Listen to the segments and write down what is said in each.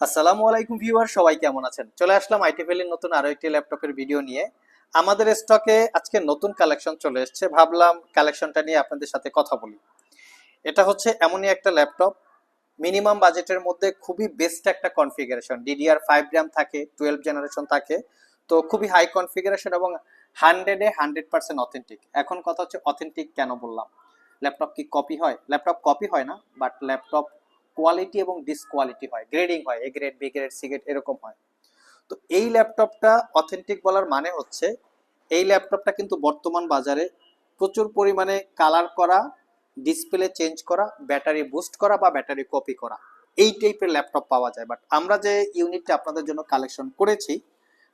আসসালামু আলাইকুম ভিউয়ার, সবাই কেমন আছেন? চলে আসলাম আইটি ভ্যালির নতুন আরো একটি ল্যাপটপের ভিডিও নিয়ে। আমাদের স্টকে আজকে নতুন কালেকশন চলে এসেছে, ভাবলাম কালেকশনটা নিয়ে আপনাদের সাথে কথা বলি। এটা হচ্ছে এমনই একটা ল্যাপটপ, মিনিমাম বাজেটের মধ্যে খুবই বেস্ট একটা কনফিগারেশন। DDR5 র্যাম থাকে, 12 জেনারেশন থাকে, তো খুবই হাই কনফিগারেশন এবং 100% অথেন্টিক। এখন কথা হচ্ছে অথেন্টিক কেন বললাম? ল্যাপটপ কি কপি হয়? ল্যাপটপ কপি হয় না, বাট ল্যাপটপ কোয়ালিটি এবং ডিসকোয়ালিটি হয়, গ্রেডিং হয়, A grade, B grade, C grade এরকম হয়। তো এই ল্যাপটপটা অথেন্টিক বলার মানে হচ্ছে এই ল্যাপটপটা কিন্তু বর্তমান বাজারে প্রচুর পরিমাণে কালার করা, ডিসপ্লে চেঞ্জ করা, ব্যাটারি বুস্ট করা বা ব্যাটারি কপি করা, এই টাইপের ল্যাপটপ পাওয়া যায়। বাট আমরা যে ইউনিটটা আপনাদের জন্য কালেকশন করেছি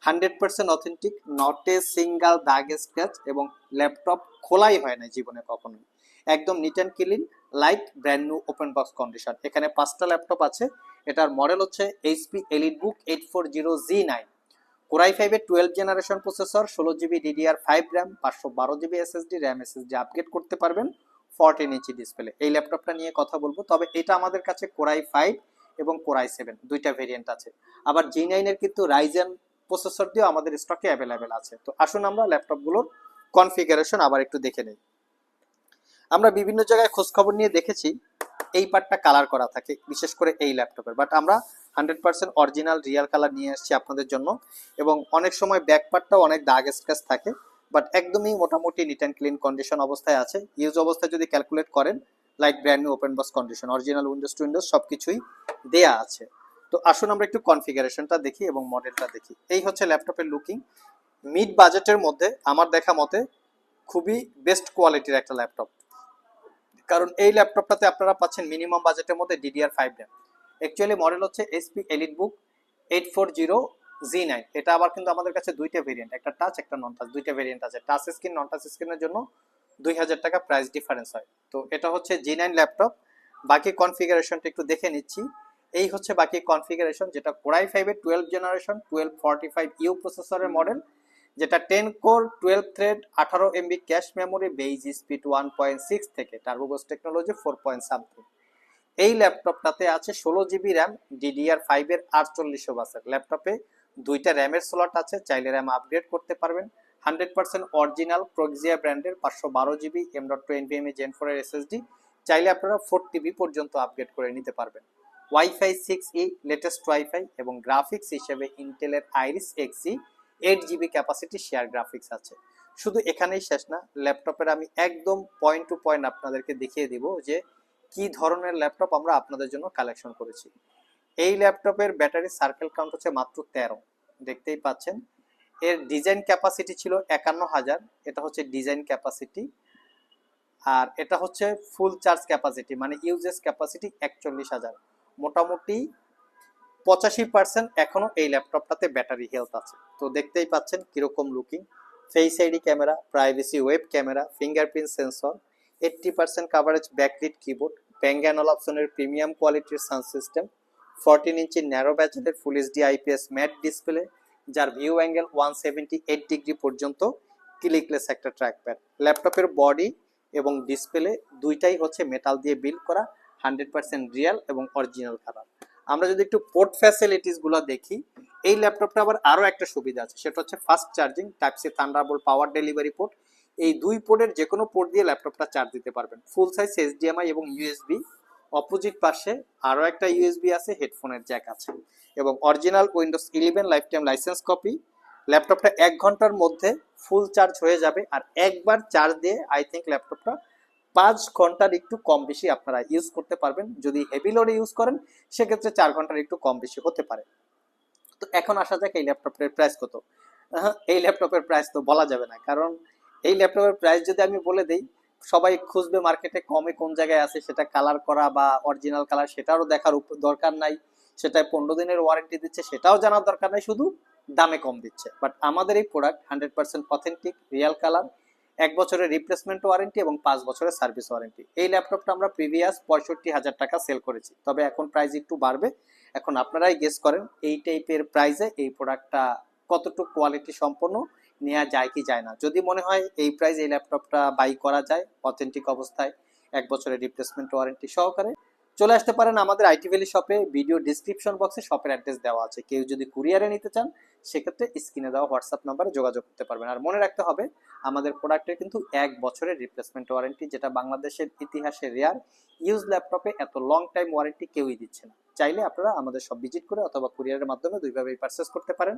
100% অথেন্টিক, নট এ সিঙ্গেল দাগ স্ক্র্যাচ, এবং ল্যাপটপ খোলাই হয় না জীবনে কখনোই, একদম neat and clean, like brand new open box condition. এখানে 5টা ল্যাপটপ আছে। এটার মডেল হচ্ছে এইচপি এলিটবুক 840G9, কোরাই 5 এর 12 generation processor, 16GB DDR5 RAM, 512GB SSD, RAM SSD upgrade করতে পারবেন, 14 ইঞ্চি ডিসপ্লে। এই ল্যাপটপটা নিয়ে কথা বলবো, তবে এটা আমাদের কাছে কোরাই 5 এবং কোরাই 7 দুইটা ভেরিয়েন্ট আছে। আবার G9 এর কিন্তু রাইজেন প্রসেসর দিয়েও আমাদের স্টকে অ্যাভেলেবেল আছে। তো আসুন আমরা ল্যাপটপগুলোর কনফিগারেশন আবার একটু দেখে নেই। আমরা বিভিন্ন জায়গায় খোঁজ খবর নিয়ে দেখেছি এই পার্টটা কালার করা থাকে, বিশেষ করে এই ল্যাপটপের, বাট আমরা 100% অরিজিনাল রিয়াল কালার নিয়ে আসছি আপনাদের জন্য। এবং অনেক সময় ব্যাক পার্টটাও অনেক দাগ স্ক্র্যাচ থাকে, বাট একদমই মোটামুটি নিট অ্যান্ড ক্লিন কন্ডিশন অবস্থায় আছে। ইউজ অবস্থায় যদি ক্যালকুলেট করেন, like brand new open box condition, original Windows to Windows সবকিছুই দেয়া আছে। তো আসুন আমরা একটু কনফিগারেশনটা দেখি এবং মডেলটা দেখি। এই হচ্ছে ল্যাপটপের লুকিং। মিড বাজেটের মধ্যে আমার দেখা মতে খুবই বেস্ট কোয়ালিটির একটা ল্যাপটপ, কারণ এই ল্যাপটপটাতে আপনারা পাচ্ছেন মিনিমাম বাজেটের মধ্যে DDR5 র্যাম। অ্যাকচুয়ালি মডেল হচ্ছে এইচপি এলিটবুক 840G9। এটা আবার কিন্তু আমাদের কাছে দুইটা ভেরিয়েন্ট, একটা টাচ একটা নন টাচ, দুইটা ভেরিয়েন্ট আছে। টাচ স্ক্রিন নন টাচ স্ক্রিনের জন্য 2000 টাকা প্রাইস ডিফারেন্স হয়। তো এটা হচ্ছে G9 ল্যাপটপ। বাকি কনফিগারেশনটা একটু দেখে নিচ্ছি। এই হচ্ছে বাকি কনফিগারেশন, যেটা কোরাই 5 এর 12 জেনারেশন 1245U প্রসেসরের মডেল, যেটা 10 core 12 thread 18 MB cache memory, base speed 1.6 থেকে টার্বোবাস টেকনোলজি 4 সামথিং। এই ল্যাপটপটাতে আছে 16GB র্যাম, DDR5 এর 4800 বাসের। ল্যাপটপে দুইটা র্যামের স্লট আছে, চাইলে র্যাম আপগ্রেড করতে পারবেন। 100% অরিজিনাল প্রক্সিয়া ব্র্যান্ডের 512GB M.2 NVMe Gen 4 এর SSD, চাইলে আপনারা 4TB পর্যন্ত আপগ্রেড করে নিতে পারবেন। ওয়াইফাই 6E লেটেস্ট ওয়াইফাই, এবং গ্রাফিক্স হিসেবে ইন্টেলের Iris Xe 8GB capacity share graphics আছে। শুধু এখানেই শেষ না, ল্যাপটপের আমি একদম পয়েন্ট টু পয়েন্ট আপনাদেরকে দেখিয়ে দিব যে কি ধরনের ল্যাপটপ আমরা আপনাদের জন্য কালেকশন করেছি। এই ল্যাপটপের ব্যাটারি সার্কেল কাউন্ট হচ্ছে মাত্র 13, দেখতেই পাচ্ছেন। এর ডিজাইন ক্যাপাসিটি ছিল 51,000, এটা হচ্ছে ডিজাইন ক্যাপাসিটি। আর এটা হচ্ছে ফুল চার্জ ক্যাপাসিটি, মানে ইউজেস ক্যাপাসিটি 41,000। মোটামুটি 85% এখনো এই ল্যাপটপটাতে ব্যাটারি হেলথ আছে। তো দেখতেই পাচ্ছেন কিরকম looking. Face ID camera, privacy web camera, fingerprint sensor, 80% coverage backlit keyboard, ব্যাঙ্গান অপশনের প্রিমিয়াম কোয়ালিটির সাউন্ড সিস্টেম, 14 ইঞ্চি ন্যারো ব্যাজেলের full HD IPS matte display, যার ভিউ অ্যাঙ্গেল 178 ডিগ্রি পর্যন্ত, ক্লিকলেস একটা ট্র্যাকপ্যাড। ল্যাপটপের বডি এবং ডিসপ্লে দুইটাই হচ্ছে মেটাল দিয়ে বিল্ড করা, 100% রিয়াল এবং অরিজিনাল কালার। আমরা যদি একটু পোর্ট ফ্যাসিলিটিস গুলো দেখি, এই ল্যাপটপটা আবার আরো একটা সুবিধা আছে, সেটা হচ্ছে fast charging, type C Thunderbolt power delivery port. এই দুই পোর্টের যে কোনো পোর্ট দিয়ে ল্যাপটপটা চার্জ দিতে পারবেন। ফুল সাইজ HDMI এবং USB, অপোজিট পাশে আরো একটা USB আছে, হেডফোনের জ্যাক আছে, এবং original Windows 11 life time licence copy. ল্যাপটপটা 1 ঘন্টার মধ্যে ফুল চার্জ হয়ে যাবে, আর একবার চার্জ দিয়ে আই থিঙ্ক ল্যাপটপটা 5 ঘন্টার একটু কম বেশি আপনারা ইউজ করতে পারবেন। যদি হেভি লোডে ইউজ করেন সেক্ষেত্রে 4 ঘন্টার একটু কম বেশি হতে পারে। তো এখন আসা যাক এই ল্যাপটপের প্রাইস কত। এই ল্যাপটপের প্রাইস তো বলা যাবে না, কারণ এই ল্যাপটপের প্রাইস যদি আমি বলে দেই, সবাই খুঁজবে মার্কেটে কমে কোন জায়গায় আছে, সেটা কালার করা বা অরিজিনাল কালার সেটারও দেখার দরকার নাই, সেটায় 15 দিনের ওয়ারেন্টি দিচ্ছে সেটাও জানার দরকার নাই, শুধু দামে কম দিচ্ছে। বাট আমাদের এই প্রোডাক্ট 100% অথেন্টিক রিয়াল কালার, 1 বছরের রিপ্লেসমেন্ট ওয়ারেন্টি এবং 5 বছরের সার্ভিস ওয়ারেন্টি। এই ল্যাপটপটা আমরা প্রিভিয়াস 65,000 টাকা সেল করেছি, তবে এখন প্রাইস একটু বাড়বে। এখন আপনারাই গেস করেন এই টাইপের প্রাইসে এই প্রোডাক্টটা কতটুকু কোয়ালিটি সম্পন্ন, নেওয়া যায় কি যায় না। যদি মনে হয় এই প্রাইস এই ল্যাপটপটা বাই করা যায় অথেন্টিক অবস্থায়, 1 বছরের রিপ্লেসমেন্ট ওয়ারেন্টি সহকারে, চলে আসতে পারেন আমাদের আইটি ভ্যালি শপে। ভিডিও ডিসক্রিপশন বক্সে শপের অ্যাড্রেস দেওয়া আছে। কেউ যদি কুরিয়ারে নিতে চান সেক্ষেত্রে স্ক্রিনে দেওয়া হোয়াটসঅ্যাপ নাম্বারে যোগাযোগ করতে পারবেন। আর মনে রাখতে হবে আমাদের প্রোডাক্টের কিন্তু 1 বছরের রিপ্লেসমেন্ট ওয়ারেন্টি, যেটা বাংলাদেশের ইতিহাসে রেয়ার। ইউজ ল্যাপটপে এত লং টাইম ওয়ারেন্টি কেউই দিচ্ছে না। চাইলে আপনারা আমাদের সব ভিজিট করে অথবা কুরিয়ারের মাধ্যমে দুইভাবেই পারচেস করতে পারেন।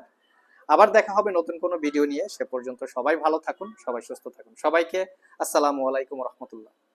আবার দেখা হবে নতুন কোনো ভিডিও নিয়ে। সে পর্যন্ত সবাই ভালো থাকুন, সবাই সুস্থ থাকুন। সবাইকে আসসালামু আলাইকুম রহমতুল্লাহ।